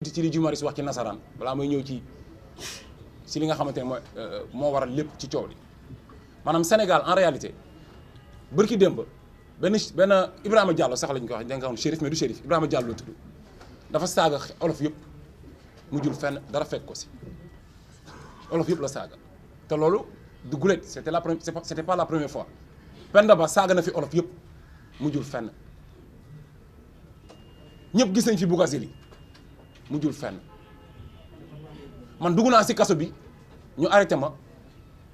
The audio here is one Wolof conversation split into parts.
ci li Guy wax ci nasaraan balaa may ñëw ci li nga xamante ne moo waral lépp ci coow li maanaam Sénégal en réalité bërki démb benn Ibrahima Diallo sax lañ ko wax da nga xam ne shérif mais du shérif Ibrahima Diallo la tudd dafa saaga olof yëpp mujjul fenn dara fekk ko si olof yëpp la saaga te loolu du gulet c'était pas la première fois Penda Ba saaga na fi olof yëpp mujjul fenn ñëpp gis nañ fi Bougazelli mujjul fenn man dugg naa si kaso bi ñu arrêté ma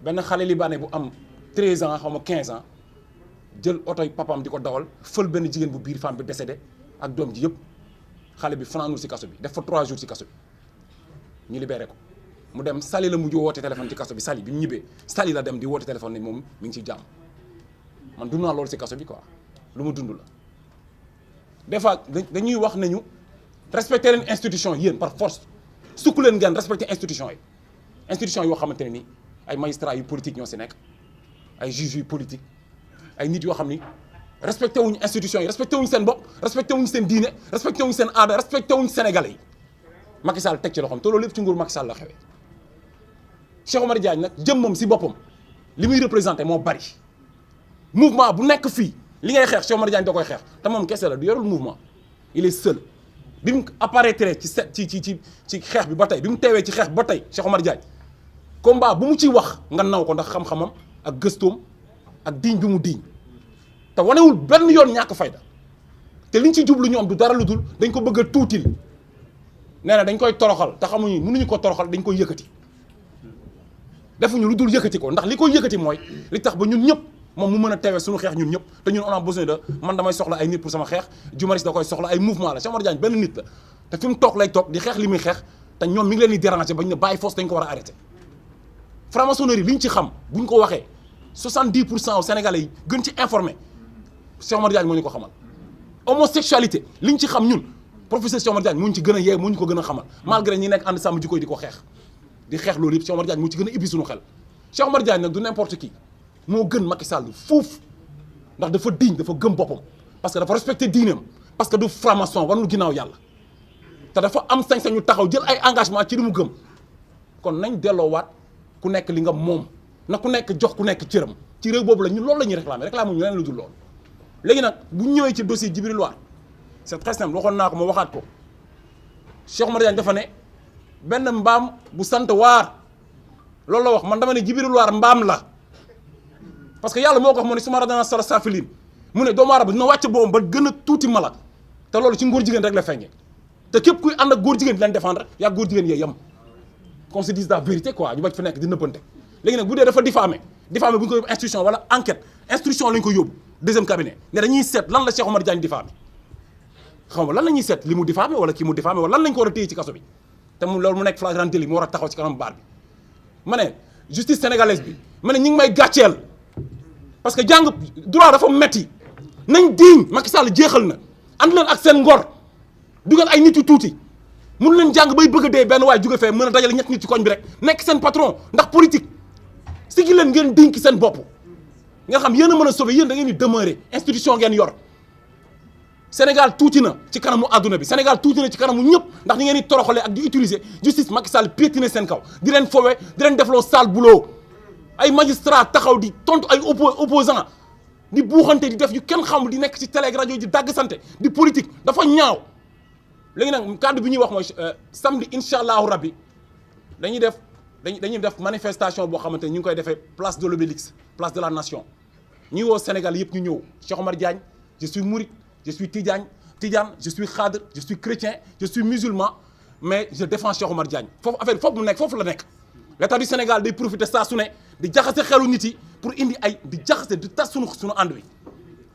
benn xale libanais bu am 13 ans xaw ma 15 ans jël otoy papam di ko dawal fël benn jigéen bu biir femme bi décédé ak doom ji yëpp xale bi fanaanul si kaso bi def fa 3 jours si kaso bi ñu libéré ko mu dem Saly la mujj woote téléphone ci kaso bi Saly bi mu ñibbee Saly la dem di woote téléphone ne moom mi ngi ci jàmm man dund naa loolu si kaso bi quoi lu ma dund la des fois dañuy wax nañu respecter leen institution yéen par force sukk leen ngeen respecter institution yoo xamante ne ni ay magistrats yu politique ñoo si nekk ay juges yu politique ay nit yoo xam ni respecté wuñ institution yi respecté wuñ seen bopp respecté wuñ seen diine respecté wuñ seen aada respecté wuñ sénégalais yi Macky Sall teg ci loxoom te loolu lépp ci nguur Macky Sall la xewee Cheikh Oumar Diagne nag jëmmam si boppam li muy représenté moo bari mouvement bu nekk fii li ngay xeex Cheikh Oumar Diagne da koy xeex te moom kese la du yorul mouvement il est seul bi mu apparaître ci xeex bi ba tey bi mu teewee ci xeex bi ba tey Cheikh Oumar Diagne combat bu mu ciy wax nga naw ko ndax xam-xamam ak gëstoom ak diñ bi mu diñ te wanewul benn yoon ñàkk fayda te liñ ci jublu ñoom du dara lu dul dañ ko bëgg a tuutil nee na dañ koy toroxal te xamuñu mënuñu ko toroxal dañ koy yëkkati defuñu lu dul yëkkati ko ndax li koy yëkkati mooy li tax ba ñun ñëpp moom mu mën a teewee suñu xeex ñun ñëpp te ñun on a besoin de man damay soxla ay nit pour sama xeex Guy Marius da koy soxla ay mouvement la Cheikh Oumar Diagne benn nit la te fi mu toog lay toog di xeex li muy xeex te ñoom mi ngi leen di déranger bañ ne bàyyi force dañ ko war a arrêté franc-maçonnerie liñ ci xam buñ ko waxee 70% aux Sénégalais yi gën ci informé Cheikh Oumar Diagne moo ñu ko xamal homosexualité liñ ci xam ñun professeur Cheikh Oumar Diagne moo ñu ci gën a yee moo ñu ko gën a xamal malgré ñi nekk ànd sàmm jikko yi di ko xeex di xeex loolu yëpp Cheikh Oumar Diagne moo ci gën a ibbi suñu xel Cheikh Oumar Diagne nag du n'importe qui moo gën Macky Sall fuuf ndax dafa diñ dafa gëm boppam parce que dafa respecté diineem parce que du franc-maçon wanul ginnaaw yàlla te dafa am sañ-sañu taxaw jël ay engagement ci li mu gëm kon nañ delloowaat ku nekk li nga moom na ku nekk jox ku nekk cëram ci réew boobu la ñu loolu la ñuy réclamer ñu leen lu dul loolu léegi nag bu ñëwee ci dossier Djibril War c'est très simple waxoon naa ko ma waxaat ko Cheikh Oumar Diagne dafa ne benn mbaam bu sant waar loolu la wax man dama ne Djibril War mbaam la parce que yàlla moo ko wax mu ne suma radana sala safilin mu ne doomu aadama dina wàcc boobam ba gën a tuuti mala te loolu ci ngóor jigéen rek la feeñee te képp kuy ànd ak góor jigéen di leen défendre yaa góor jigéen yee yem qu'on se dise la vérité quoi ñu bañ fa nekk di nëbbante léegi nag bu dee dafa diffamé bu ñu ko yóbbu institution wala enquête instruction lañ ko yóbbu deuxième cabinet ne dañuy seet lan la Cheikh Oumar Diagne diffamé xam nga lan la ñuy seet li mu diffamé wala kii mu diffamé wala lan lañ ko war a téye ci kaso bi te mu loolu mu nekk flagrant délit mu war a taxaw ci kanam baar bi ma ne justice sénégalaise bi ma ne ñi ngi may gàcceel parce que jàng droit dafa metti nañ diiñ Macky Sall jeexal na ànd leen ak seen ngor dugal ay nit yu tuuti mun leen jàng bay bëgg a dee benn waaye jóge fee mën a dajale ñett nit ci koñ bi rek nekk seen patron ndax politique sigi leen ngeen dénk seen bopp nga xam yéen a mën a sauver yéen da ngeen di demeurer institution ngeen yor Sénégal tuuti na ci kanamu àdduna bi Sénégal tuuti na ci kanamu ñëpp ndax ni ngeen di toroxalee ak di utiliser justice Macky Sall piétiner seen kaw di leen fowe di leen defloo sale boulot ay magistrat taxaw di tontu ay opposant di buuxante di def yu kenn xamul di nekk ci télé ak rajo di dagg sante di politique dafa ñaaw léegi nag kàddu bi ñuy wax mooy samedi incha allahu rabbi dañuy def manifestation boo xamante ni ñu ngi koy defee place de l'Obélisque place de la nation ñuy woo Sénégal yëpp ñu ñëw Cheikh Oumar Diagne je suis mouride je suis Tidiane je suis khadr je suis chrétien je suis musulman mais je défends Cheikh Oumar Diagne foofu affaire foofu mu nekk foofu la nekk l'état du Sénégal day profiter saa su ne di jaxase xelu nit yi pour indi ay di jaxase di tas sunu ànd wi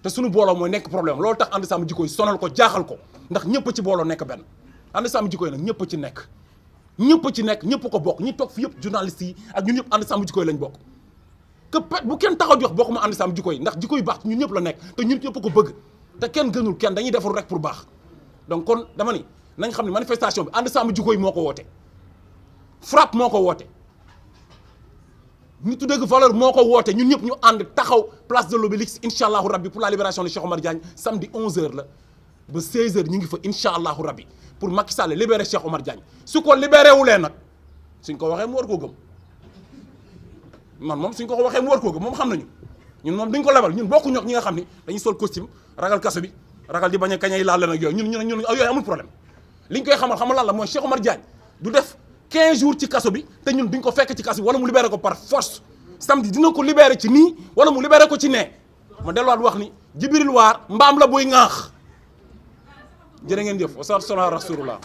te sunu booloo mooy nekk problème loolu tax ànd sàmm jikko yi sonal ko jaaxal ko ndax ñëpp ci booloo nekk benn ànd sàmm jikko yi nag ñëpp ci nekk ñëpp ko bokk ñi toog fi yëpp journalistes yi ak ñun ñëpp ànd sàmm jikko yi lañ bokk que bu kenn taxaw di wax bokk ma ànd sàmm jikko yi ndax jikko yu baax ñun ñëpp la nekk te ñun ñëpp ko bëgg te kenn gënul kenn dañuy defar rek pour baax donc kon dama ni nañ xam ne manifestation bi ànd sàmm jikko yi moo ko woote FRAPP moo ko woote nitu dëgg valeur moo ko woote ñun ñëpp ñu ànd taxaw place de l'Obélisque incha allahu rabbi pour la libération de Cheikh Oumar Diagne samedi 11h la ba 16h ñu ngi fa incha allahu rabbi pour Macky Sall libérer Cheikh Omar Diagne su ko libéré wulee nag suñ ko waxee mu war koo gëm man moom suñ ko waxee mu war koo gëm moom xam nañu ñun moom duñ ko lebal ñun bokku ñok ñi nga xam ni dañuy sol costume ragal kaso bi ragal di bañ a kañay laal leen ak yooyu ñun yooyu amul problème liñ koy xamal lan la mooy Cheikh Omar Diagne du def 15 jours ci kaso bi te ñun duñ ko fekk ci kaso bi wala mu libéré ko par force samedi dina ko libéré ci nii wala mu libéré ko ci nee ma delluwaat wax ni Jibril Waar mbaam la buy ŋaax jërë ngeen jëf wa sala rasulullah.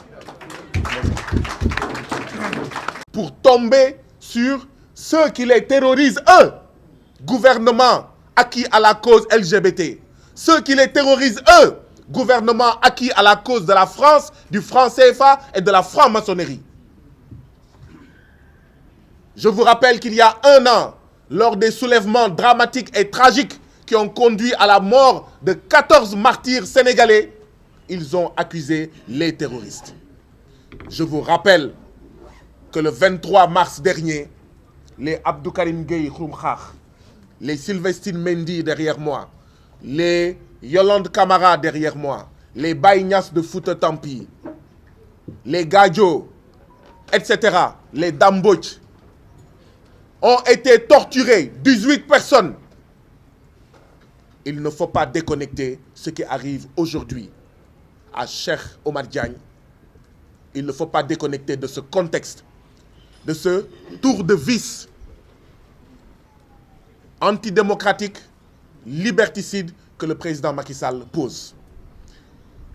Pour tomber sur ceux qui les terrorisent, eux, gouvernement acquis à la cause LGBT, ceux qui les terrorisent, eux, gouvernement acquis à la cause de la France, du franc CFA et de la franc-maçonnerie. Je vous rappelle qu'il y a 1 an, lors des soulèvements dramatiques et tragiques qui ont conduit à la mort de 14 martyrs sénégalais, ils ont accusé les terroristes. Je vous rappelle que le 23 mars dernier, les Abdou Karim Gueye Xrum Xax, les Sylvestine Mendy derrière moi, les Yolande Camara derrière moi, les Baye Niass de Fouta Tampi, les Gadio, etc., les Dambodj, ont été torturés, 18 personnes. Il ne faut pas déconnecter ce qui arrive aujourd'hui à Cheikh Omar Diagne. Il ne faut pas déconnecter de ce contexte, de ce tour de vis antidémocratique, liberticide que le président Macky Sall pose.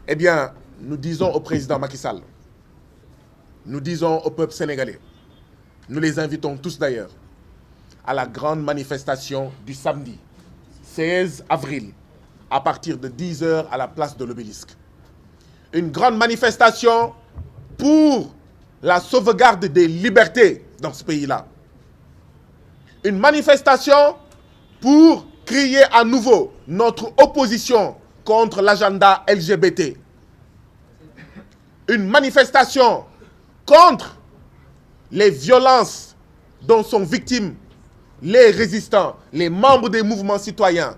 Eh bien, nous disons au président Macky Sall, nous disons au peuple sénégalais, nous les invitons tous d'ailleurs, à la grande manifestation du samedi 16 avril, à partir de 10h à la place de l'Obélisque. Une grande manifestation pour la sauvegarde des libertés dans ce pays-là. Une manifestation pour crier à nouveau notre opposition contre l'agenda LGBT. Une manifestation contre les violences dont sont victimes les résistants, les membres des mouvements citoyens,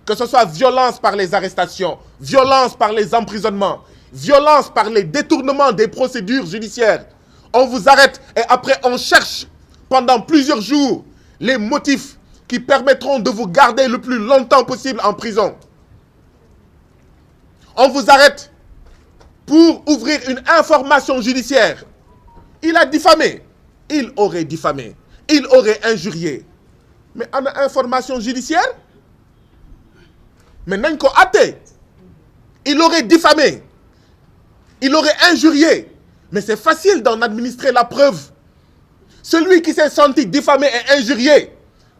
que ce soit violence par les arrestations, violence par les emprisonnements, violence par les détournements des procédures judiciaires. On vous arrête et après on cherche pendant plusieurs jours les motifs qui permettront de vous garder le plus longtemps possible en prison. On vous arrête pour ouvrir une information judiciaire. Il a diffamé. Il aurait diffamé. Il aurait injurié. Mais en information judiciaire, mais n'en athée. Il aurait diffamé. Il aurait injurié. Mais c'est facile d'en administrer la preuve. Celui qui s'est senti diffamé et injurié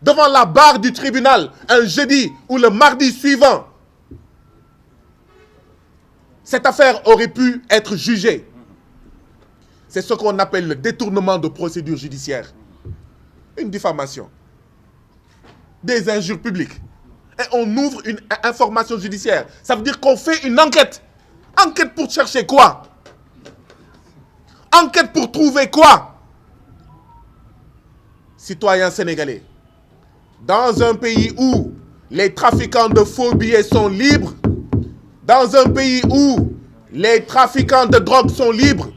devant la barre du tribunal un jeudi ou le mardi suivant, cette affaire aurait pu être jugée. C'est ce qu'on appelle le détournement de procédure judiciaire. Une diffamation. Des injures publiques. Et on ouvre une information judiciaire. Ça veut dire qu'on fait une enquête. Enquête pour chercher quoi? Enquête pour trouver quoi? Citoyens sénégalais, dans un pays où les trafiquants de faux billets sont libres, dans un pays où les trafiquants de drogue sont libres,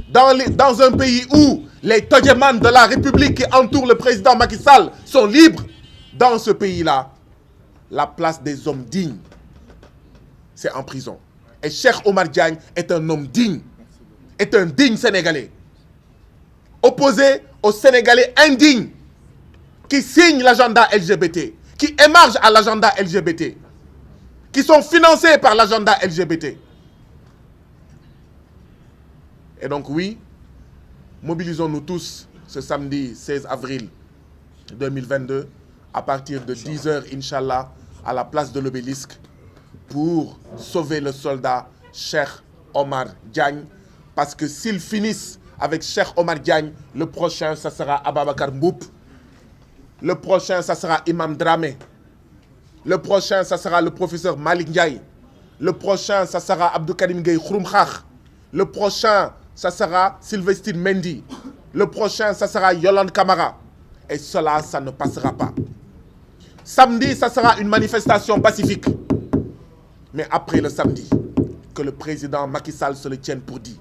dans un pays où les todjemans de la République qui entourent le président Macky Sall sont libres, dans ce pays-là, la place des hommes dignes, c'est en prison. Et Cheikh Omar Diagne est un homme digne, est un digne Sénégalais, opposé aux Sénégalais indignes qui signent l'agenda LGBT, qui émargent à l'agenda LGBT, qui sont financés par l'agenda LGBT. Et donc oui, mobilisons-nous tous ce samedi 16 avril 2022 à partir de 10h, Inch'Allah, à la place de l'Obélisque pour sauver le soldat Cheikh Omar Diagne. Parce que s'ils finissent avec Cheikh Omar Diagne, le prochain, ça sera Ababakar Mboup. Le prochain, ça sera Imam Dramé. Le prochain, ça sera le professeur Malik Ndiaye. Le prochain, ça sera Abdou Karim Gueye Xrum Xax. Le prochain, ça sera Sylvestine Mendy. Le prochain, ça sera Yolande Camara. Et cela, ça ne passera pas. Samedi, ça sera une manifestation pacifique. Mais après le samedi, que le président Macky Sall se le tienne pour dit.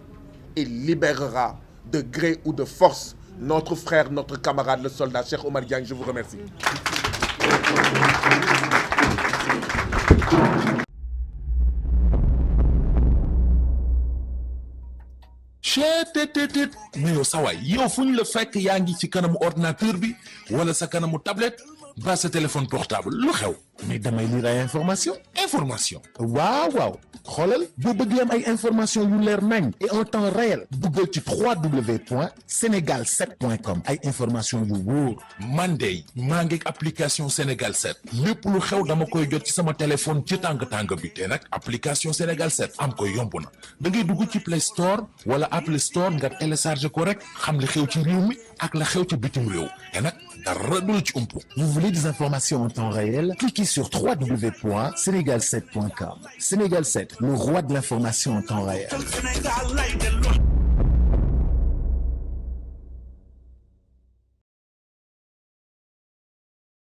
Il libérera de gré ou de force notre frère, notre camarade, le soldat Cheikh Oumar Diagne. Je vous remercie. cheetetetet mais yow sawaay yow fu ñu la fekk yaa ngi ci kanamu ordinateur bi wala sa kanamu tablette ba sa téléphone portable lu xew mais damay lire ay information waaw xoolal boo bëgg am ay information yu leer nañ et en temps réel duggal ci www.senegal7.com ay information yu wóor man de maa ngi application Sénégal 7 lépp lu xew dama koy jot ci sama téléphone ci tàng bi te nag application Sénégal 7 am ko yomb na da ngay dugg ci Play Store wala Apple Store nga télécharge ko rek xam li xew ci réew mi ak la xew ci bitim réew te nag dara du la ci umpu. Vous voulez des informations en temps réel? Cliquez sur www.senegal7.com. Sénégal 7, le roi de l'information en temps réel.